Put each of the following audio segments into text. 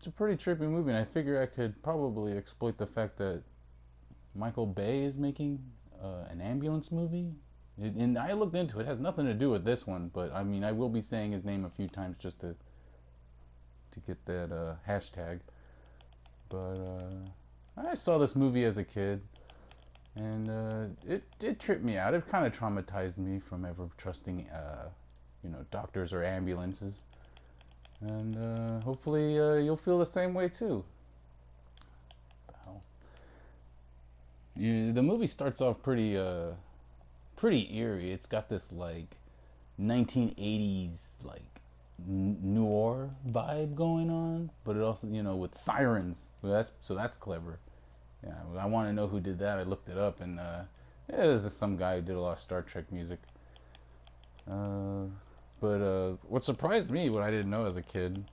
it's a pretty trippy movie, and I figure I could probably exploit the fact that Michael Bay is making an ambulance movie. And I looked into it. It has nothing to do with this one, but I mean, I will be saying his name a few times just to get that hashtag. But I saw this movie as a kid, and it tripped me out. It kind of traumatized me from ever trusting doctors or ambulances. And hopefully you'll feel the same way too. The movie starts off pretty eerie. It's got this like 1980s like noir vibe going on, but it also with sirens. So that's clever. Yeah, I want to know who did that. I looked it up, and yeah, it was just some guy who did a lot of Star Trek music. Uh, but what surprised me, what I didn't know as a kid,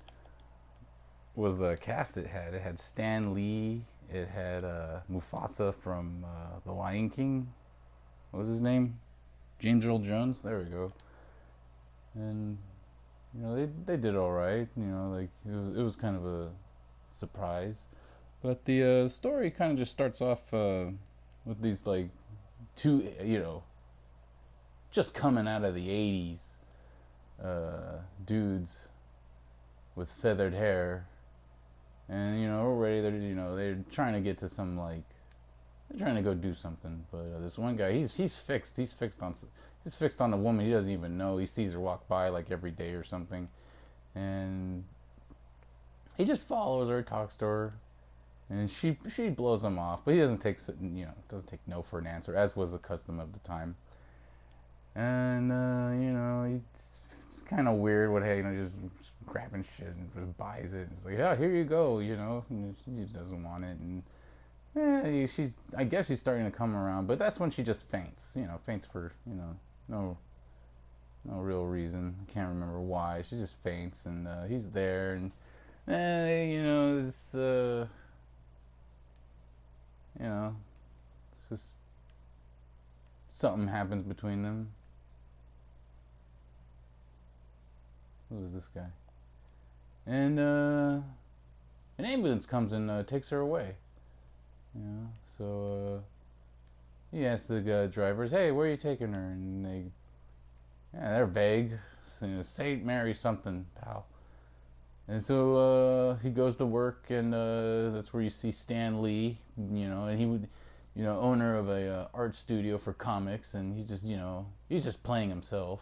was the cast it had. It had Stan Lee. It had Mufasa from The Lion King. What was his name? James Earl Jones. There we go. And they did all right. Like it was kind of a surprise. But the story kind of just starts off with these like two, just coming out of the '80s dudes with feathered hair, and already they're trying to get to some like they're trying to go do something. But this one guy, he's fixed. He's fixed on a woman he doesn't even know. He sees her walk by like every day or something, and he just follows her, talks to her, and she blows him off. But he doesn't take no for an answer, as was the custom of the time. And it's kind of weird what just grabbing shit and just buys it. It's like, yeah, here you go, and she doesn't want it, and I guess she's starting to come around, but that's when she just faints. Faints for no real reason. I can't remember why. She just faints, and he's there, and it's it's just something happens between them. Who is this guy? And an ambulance comes and takes her away. So he asks the drivers, "Hey, where are you taking her?" And they're vague. So, Saint Mary something, pal. And so he goes to work, and that's where you see Stan Lee, and he would, owner of a art studio for comics, and he's just playing himself,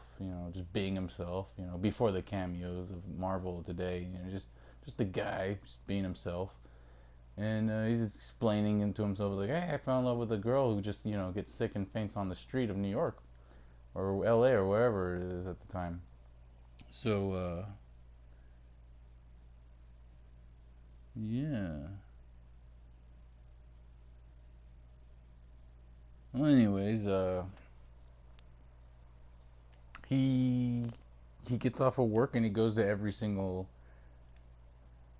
just being himself, before the cameos of Marvel today, just a guy just being himself. And he's explaining to himself like, "Hey, I fell in love with a girl who just gets sick and faints on the street of New York or L.A. or wherever it is at the time." So yeah. Well, anyways, he he gets off of work and he goes to every single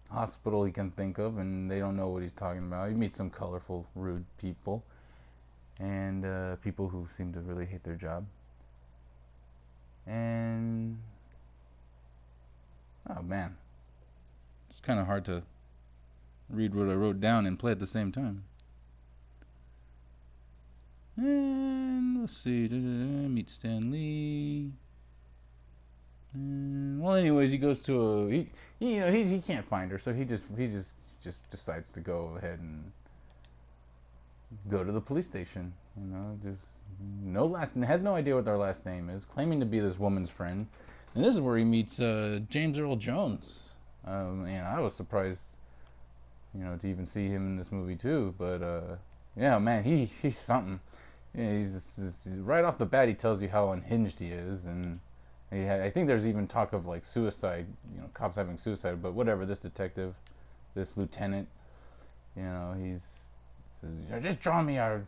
hospital he can think of, and they don't know what he's talking about. He meets some colorful, rude people, and people who seem to really hate their job. And oh man, it's kind of hard to read what I wrote down and play at the same time. And let's see, meet Stan Lee. Well, anyways, he goes to he can't find her, so he just decides to go ahead and go to the police station. Just no last has no idea what their last name is, claiming to be this woman's friend. And this is where he meets James Earl Jones. And I was surprised, to even see him in this movie too. But yeah, man, he's something. Yeah, he's right off the bat. He tells you how unhinged he is, and I think there's even talk of like suicide. Cops having suicide. But whatever. This detective, this lieutenant, he's just draw me an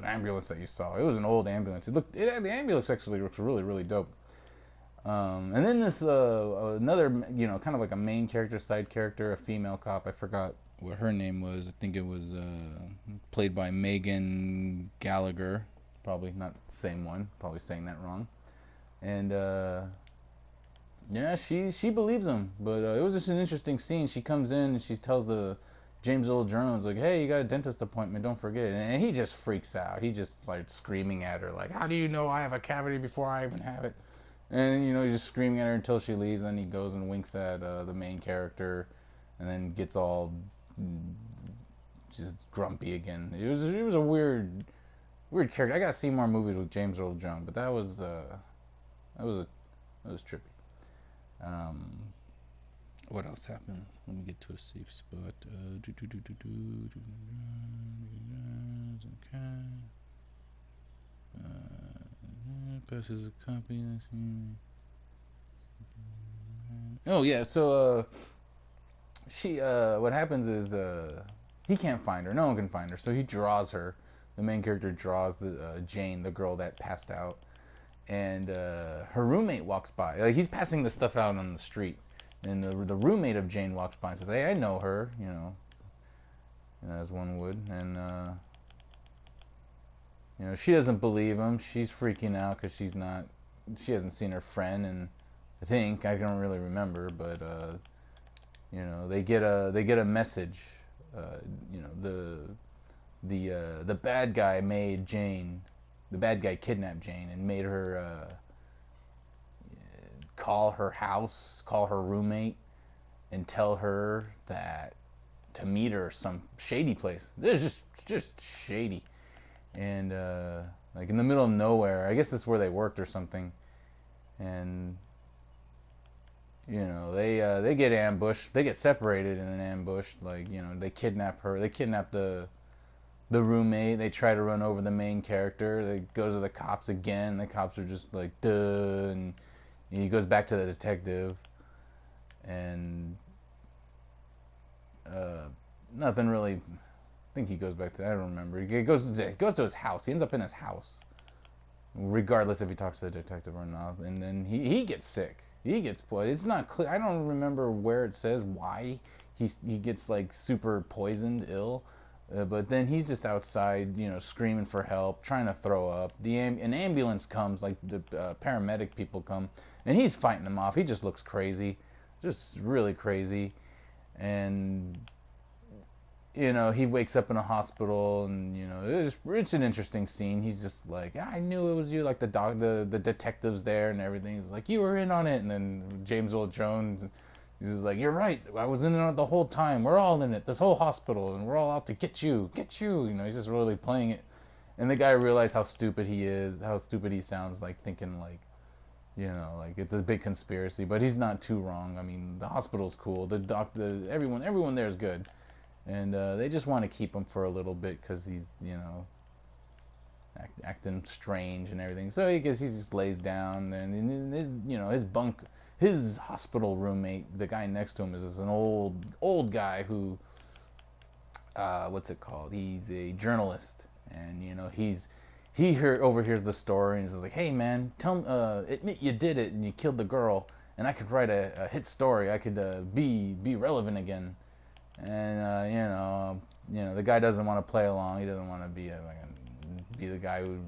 ambulance that you saw. It was an old ambulance. The ambulance actually looks really really dope. And then this another kind of like a main character, side character, a female cop. I forgot what her name was. I think it was played by Megan Gallagher. Probably not the same one. Probably saying that wrong. And Yeah, she believes him, but it was just an interesting scene. She comes in and she tells the James Earl Jones like, "Hey, you got a dentist appointment. Don't forget it." And he just freaks out. He just like screaming at her like, "How do you know I have a cavity before I even have it?" And he's just screaming at her until she leaves. Then he goes and winks at the main character, and then gets all just grumpy again. It was a weird character. I gotta see more movies with James Earl Jones, but that was that was trippy. Um, what else happens? Let me get to a safe spot. Okay. Passes a copy. Oh yeah. So she. What happens is he can't find her. No one can find her. So he draws her. The main character draws the Jane, the girl that passed out, and her roommate walks by. Like he's passing the stuff out on the street, and the roommate of Jane walks by and says, "Hey, I know her," as one would, and she doesn't believe him. She's freaking out because she hasn't seen her friend, and I don't really remember, but they get a message. Uh, the bad guy made Jane. The bad guy kidnapped Jane and made her call her house, call her roommate, and tell her that to meet her some shady place. It's just shady, and like in the middle of nowhere. I guess that's where they worked or something. And they get ambushed. They get separated in an ambush. Like they kidnap her. They kidnap the roommate. They try to run over the main character. They go to the cops again. The cops are just like duh, and he goes back to the detective, and nothing really. I think he goes back to. I don't remember. He goes to his house. He ends up in his house, regardless if he talks to the detective or not. And then he gets sick. He gets poisoned. It's not clear. I don't remember where it says why he gets like super poisoned, ill. But then he's just outside, screaming for help, trying to throw up. An ambulance comes, like the paramedic people come, and he's fighting them off. He just looks crazy, just really crazy. And he wakes up in a hospital, and it's an interesting scene. He's just like, I knew it was you, like the detectives there and everything. He's like, you were in on it, and then James Earl Jones. He's like, you're right. I was in it the whole time. We're all in it. This whole hospital, and we're all out to get you, get you. He's just really playing it. And the guy realized how stupid he is, how stupid he sounds, like thinking like, like it's a big conspiracy. But he's not too wrong. I mean, the hospital's cool. The doctor, everyone there is good, and they just want to keep him for a little bit because he's, acting strange and everything. So he just lays down, and in his bunk. His hospital roommate, the guy next to him, is an old guy who, what's it called? He's a journalist, and overhears the story and is like, "Hey man, admit you did it and you killed the girl, and I could write a hit story. I could be relevant again." And the guy doesn't want to play along. He doesn't want to be the guy who,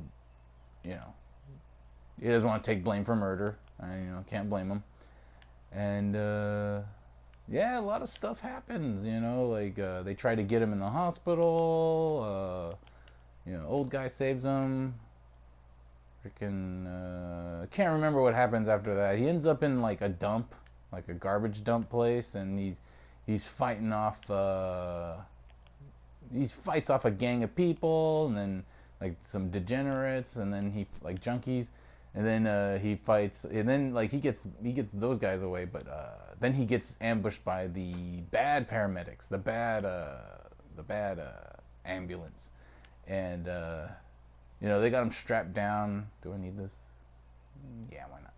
he doesn't want to take blame for murder. Can't blame him. And yeah, a lot of stuff happens. Like they try to get him in the hospital. Old guy saves him. Freaking can't remember what happens after that. He ends up in like a dump, like a garbage dump place, and he's fighting off. He fights off a gang of people, and then like some degenerates, and then he like junkies. And then he fights, and then like he gets those guys away, but then he gets ambushed by the bad paramedics, the bad ambulance, and they got him strapped down. Do I need this? Yeah, why not?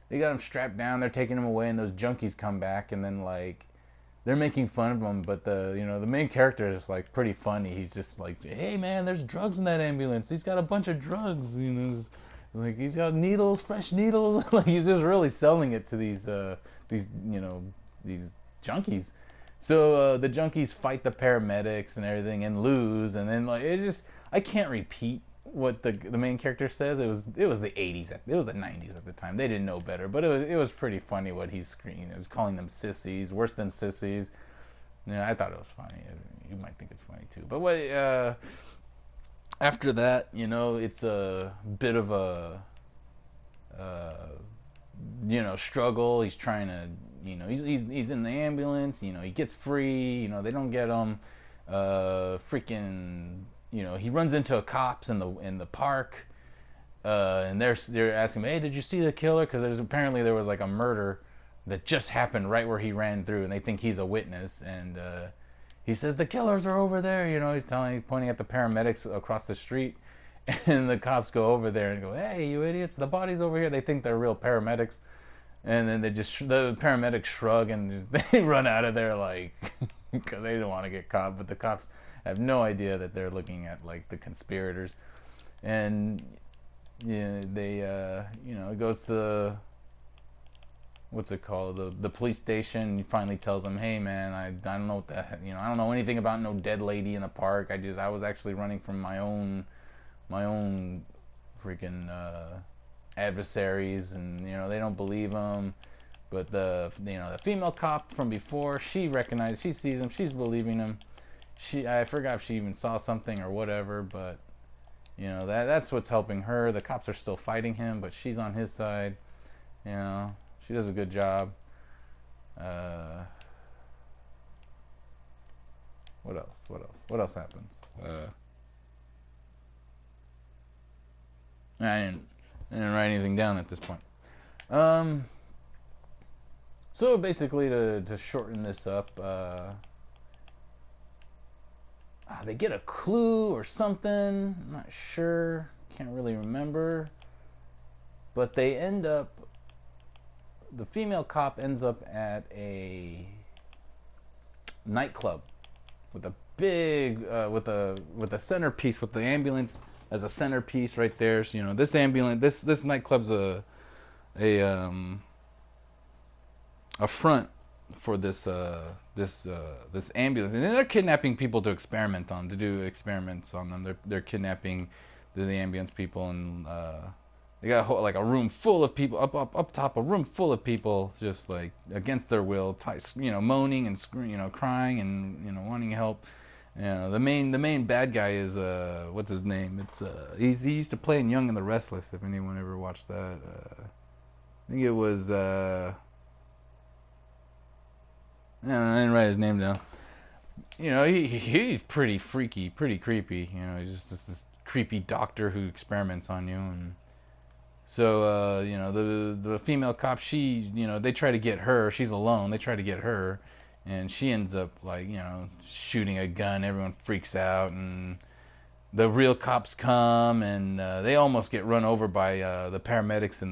They got him strapped down. They're taking him away, and those junkies come back, and then like they're making fun of him, but the main character is like pretty funny. He's just like, hey man, there's drugs in that ambulance. He's got a bunch of drugs, Like he's got needles, fresh needles. Like he's just really selling it to these junkies. So the junkies fight the paramedics and everything and lose, and then like it's just I can't repeat what the main character says. It was the 80s. It was the 90s at the time. They didn't know better, but it was pretty funny what he's screaming. It was calling them sissies, worse than sissies. Yeah, I thought it was funny. You might think it's funny too. But what after that, it's a bit of a uh, struggle. He's trying to, he's in the ambulance. He gets free. They don't get him. Freaking, he runs into a cops in the park, and they're asking him, hey, did you see the killer? Because apparently there was like a murder that just happened right where he ran through, and they think he's a witness. And he says the killers are over there. He's pointing at the paramedics across the street, and the cops go over there and go, hey, you idiots, the body's over here. They think they're real paramedics, and then the paramedics shrug and they run out of there like because they don't want to get caught. But the cops have no idea that they're looking at like the conspirators, and they it goes to what's it called, the police station. He finally tells them, hey man, I don't know what the I don't know anything about no dead lady in the park. I was actually running from my own freaking adversaries, and they don't believe him. But the female cop from before, she sees him, she's believing him. I forgot if she even saw something or whatever, but that's what's helping her. The cops are still fighting him, but she's on his side. She does a good job. What else? What else happens? I didn't write anything down at this point. So basically, to shorten this up, they get a clue or something. I'm not sure. Can't really remember. But they end up. The female cop ends up at a nightclub with a big with a centerpiece, with the ambulance as a centerpiece right there. So, this ambulance, this nightclub's a front for this ambulance, and they're kidnapping people to do experiments on them. They're kidnapping the ambulance people, and they got a room full of people up top, a room full of people just like against their will, moaning and crying and wanting help. The main bad guy is what's his name? He used to play in Young and the Restless. If anyone ever watched that, I think it was. I didn't write his name down. He's pretty freaky, pretty creepy. He's just this creepy doctor who experiments on you. And so the female cop, they try to get her. She's alone. They try to get her, and she ends up shooting a gun. Everyone freaks out, and the real cops come, and they almost get run over by the paramedics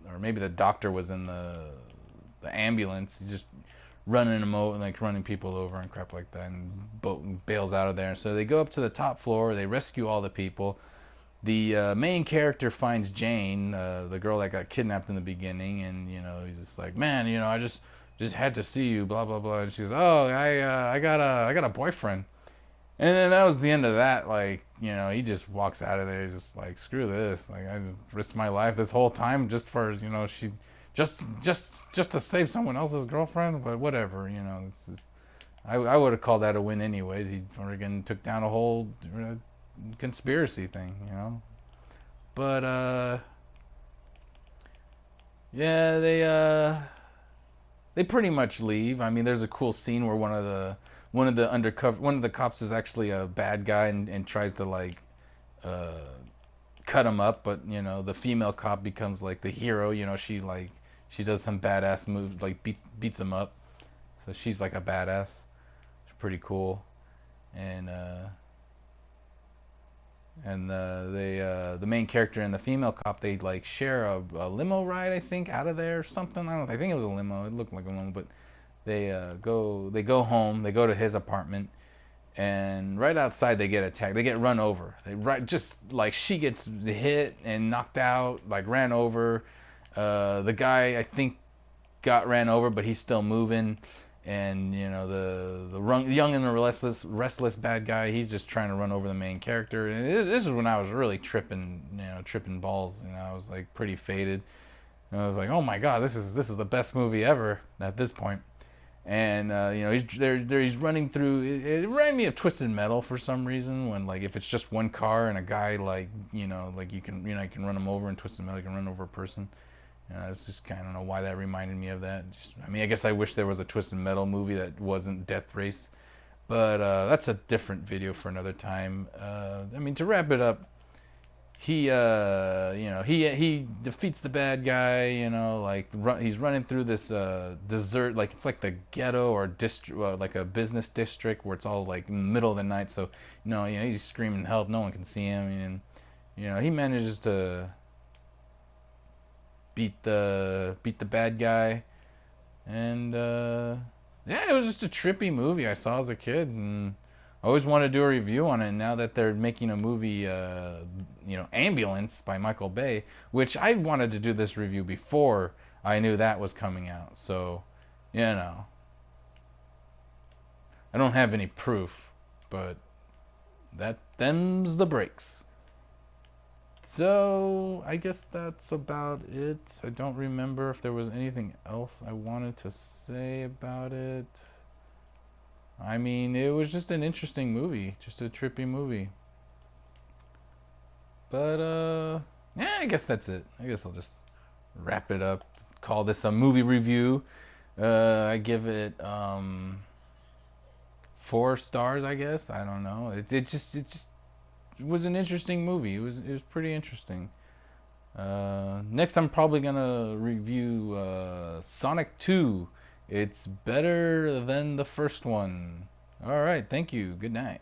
or maybe the doctor was in the ambulance. He's just running them over, running people over and crap like that, and bails out of there. So they go up to the top floor. They rescue all the people. The main character finds Jane, the girl that got kidnapped in the beginning, and he's just like, man, I just had to see you, blah blah blah. And she goes, oh, I got a boyfriend. And then that was the end of that. He just walks out of there. He's just like, screw this. I risked my life this whole time just for she just to save someone else's girlfriend. But whatever, I would have called that a win anyways. He friggin' took down a whole conspiracy thing, But yeah, they pretty much leave. I mean, there's a cool scene where one of the cops is actually a bad guy and tries to cut him up, but the female cop becomes the hero. She does some badass moves, beats him up. So she's like a badass. It's pretty cool. And the main character and the female cop, they share a limo ride, I think, out of there or something. I think it was a limo. It looked like a limo, but they go home. They go to his apartment, and right outside they get attacked. They get run over. She gets hit and knocked out, ran over. The guy, I think, got ran over, but he's still moving. and you know the young and the restless bad guy, he's just trying to run over the main character. And this is when I was really tripping balls. You know, I was like pretty faded, and I was like, oh my god, this is the best movie ever at this point. And you know, he's running through. It reminded me of Twisted Metal for some reason. When like if it's just one car and a guy, like you know, like you can run him over. In Twisted Metal, you can run over a person. It's just kind of, I don't know why that reminded me of that. I mean, I guess I wish there was a Twisted Metal movie that wasn't Death Race, but that's a different video for another time. I mean, to wrap it up, he defeats the bad guy. You know, like he's running through this desert, like it's like the ghetto or district, like a business district where it's all like in the middle of the night. So he's screaming help, no one can see him, and he manages to beat the bad guy, and yeah, it was just a trippy movie I saw as a kid, and I always wanted to do a review on it. And now that they're making a movie, Ambulance by Michael Bay, which I wanted to do this review before I knew that was coming out. So, I don't have any proof, but them's the breaks. So, I guess that's about it. I don't remember if there was anything else I wanted to say about it. I mean, it was just an interesting movie, just a trippy movie. But, yeah, I guess that's it. I guess I'll just wrap it up, call this a movie review. I give it, 4 stars, I guess. I don't know. It just was an interesting movie. It was pretty interesting. Next, I'm probably gonna review Sonic 2. It's better than the first one. All right, thank you. Good night.